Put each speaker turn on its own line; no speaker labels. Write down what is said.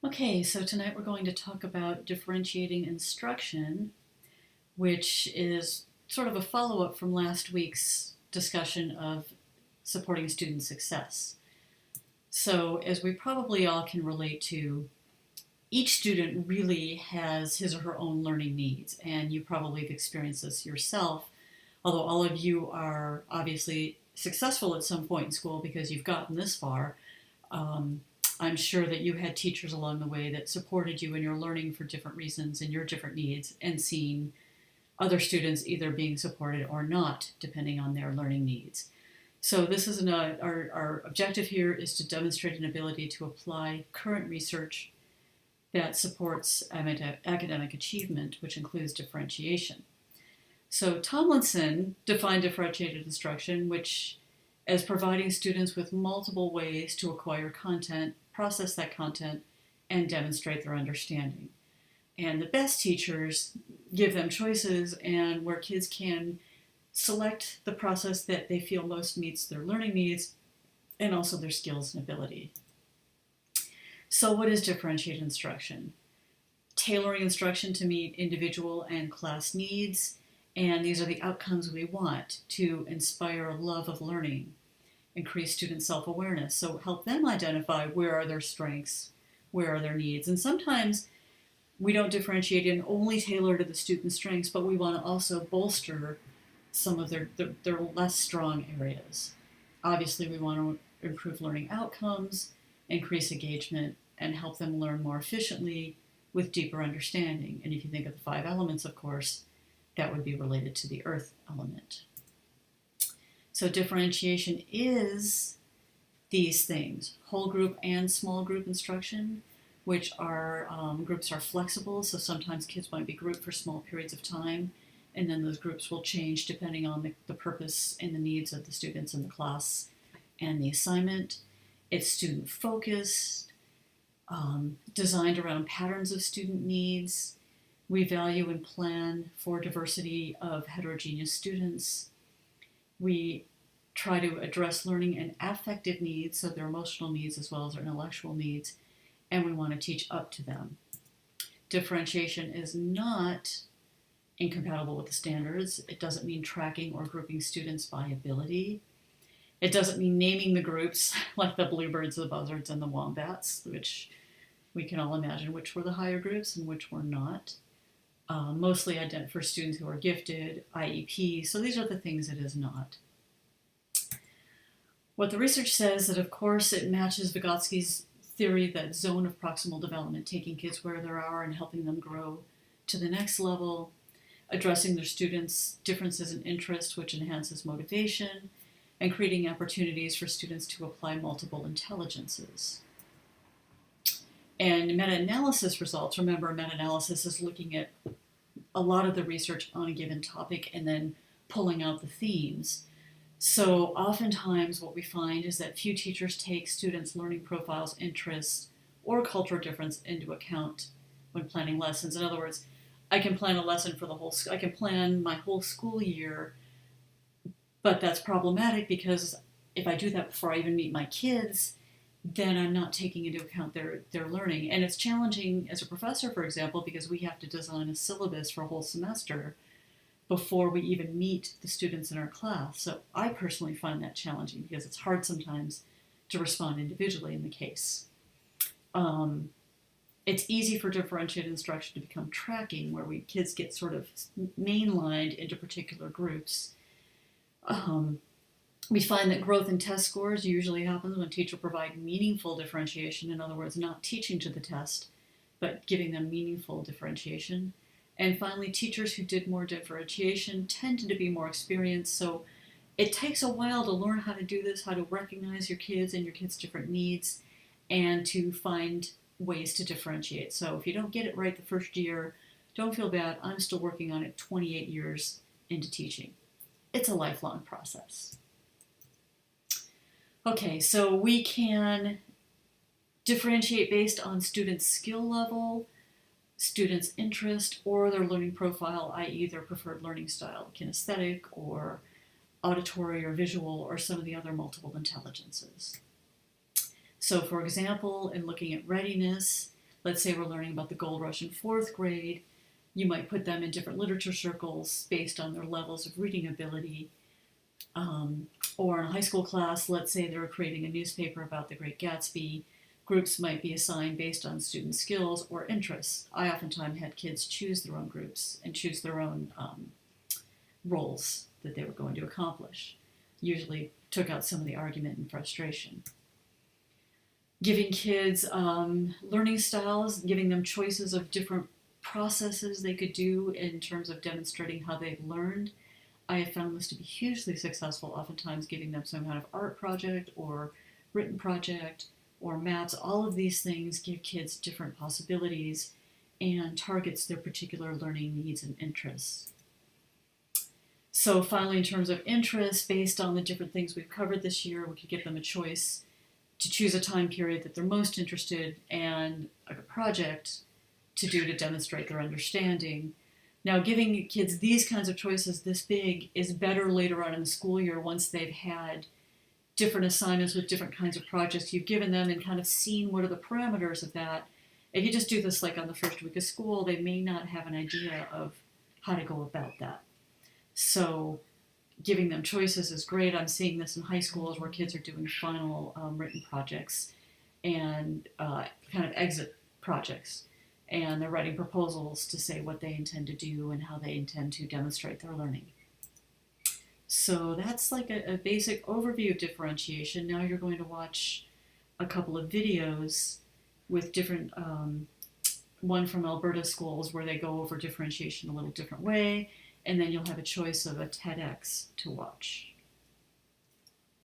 Okay, so tonight we're going to talk about differentiating instruction, which is sort of a follow-up from last week's discussion of supporting student success. So, as we probably all can relate to, each student really has his or her own learning needs, and you probably have experienced this yourself, although all of you are obviously successful at some point in school because you've gotten this far. I'm sure that you had teachers along the way that supported you in your learning for different reasons and your different needs, and seen other students either being supported or not, depending on their learning needs. So this is our objective here is to demonstrate an ability to apply current research that supports academic achievement, which includes differentiation. So Tomlinson defined differentiated instruction, which as providing students with multiple ways to acquire content, process that content, and demonstrate their understanding. And the best teachers give them choices and where kids can select the process that they feel most meets their learning needs and also their skills and ability. So what is differentiated instruction? Tailoring instruction to meet individual and class needs, and these are the outcomes we want: to inspire a love of learning, increase student self-awareness, so help them identify where are their strengths, where are their needs. And sometimes we don't differentiate and only tailor to the student's strengths, but we want to also bolster some of their less strong areas. Obviously, we want to improve learning outcomes, increase engagement, and help them learn more efficiently with deeper understanding. And if you think of the 5 elements, of course, that would be related to the earth element. So differentiation is these things: whole group and small group instruction, which are groups are flexible. So sometimes kids might be grouped for small periods of time, and then those groups will change depending on the purpose and the needs of the students in the class and the assignment. It's student focused, designed around patterns of student needs. We value and plan for diversity of heterogeneous students. We try to address learning and affective needs, so their emotional needs as well as their intellectual needs, and we want to teach up to them. Differentiation is not incompatible with the standards. It doesn't mean tracking or grouping students by ability. It doesn't mean naming the groups like the bluebirds, the buzzards, and the wombats, which we can all imagine which were the higher groups and which were not. Mostly for students who are gifted, IEP, so these are the things it is not. What the research says that, of course, it matches Vygotsky's theory that zone of proximal development, taking kids where they are and helping them grow to the next level, addressing their students' differences in interest, which enhances motivation, and creating opportunities for students to apply multiple intelligences. And meta-analysis results, remember, meta-analysis is looking at a lot of the research on a given topic and then pulling out the themes. So oftentimes what we find is that few teachers take students' learning profiles, interests, or cultural difference into account when planning lessons. In other words, I can plan a lesson for I can plan my whole school year, but that's problematic because if I do that before I even meet my kids, then I'm not taking into account their learning. And it's challenging as a professor, for example, because we have to design a syllabus for a whole semester before we even meet the students in our class. So I personally find that challenging because it's hard sometimes to respond individually in the case. It's easy for differentiated instruction to become tracking, where kids get sort of mainlined into particular groups. We find that growth in test scores usually happens when teachers provide meaningful differentiation. In other words, not teaching to the test, but giving them meaningful differentiation. And finally, teachers who did more differentiation tended to be more experienced. So it takes a while to learn how to do this, how to recognize your kids and your kids' different needs, and to find ways to differentiate. So if you don't get it right the first year, don't feel bad. I'm still working on it 28 years into teaching. It's a lifelong process. Okay, so we can differentiate based on students' skill level, students' interest, or their learning profile, i.e. their preferred learning style, kinesthetic or auditory or visual, or some of the other multiple intelligences. So for example, in looking at readiness, let's say we're learning about the gold rush in fourth grade, you might put them in different literature circles based on their levels of reading ability. Or in a high school class, let's say they're creating a newspaper about the Great Gatsby. Groups might be assigned based on student skills or interests. I oftentimes had kids choose their own groups and choose their own roles that they were going to accomplish. Usually took out some of the argument and frustration. Giving kids learning styles, giving them choices of different processes they could do in terms of demonstrating how they've learned. I have found this to be hugely successful, oftentimes giving them some kind of art project or written project or maps. All of these things give kids different possibilities and targets their particular learning needs and interests. So finally, in terms of interests, based on the different things we've covered this year, we could give them a choice to choose a time period that they're most interested and a project to do to demonstrate their understanding. Now, giving kids these kinds of choices this big is better later on in the school year once they've had different assignments with different kinds of projects you've given them and kind of seen what are the parameters of that. If you just do this like on the first week of school, they may not have an idea of how to go about that. So giving them choices is great. I'm seeing this in high schools where kids are doing final written projects and kind of exit projects. And they're writing proposals to say what they intend to do and how they intend to demonstrate their learning. So that's like a basic overview of differentiation. Now you're going to watch a couple of videos with different, one from Alberta schools where they go over differentiation a little different way, and then you'll have a choice of a TEDx to watch.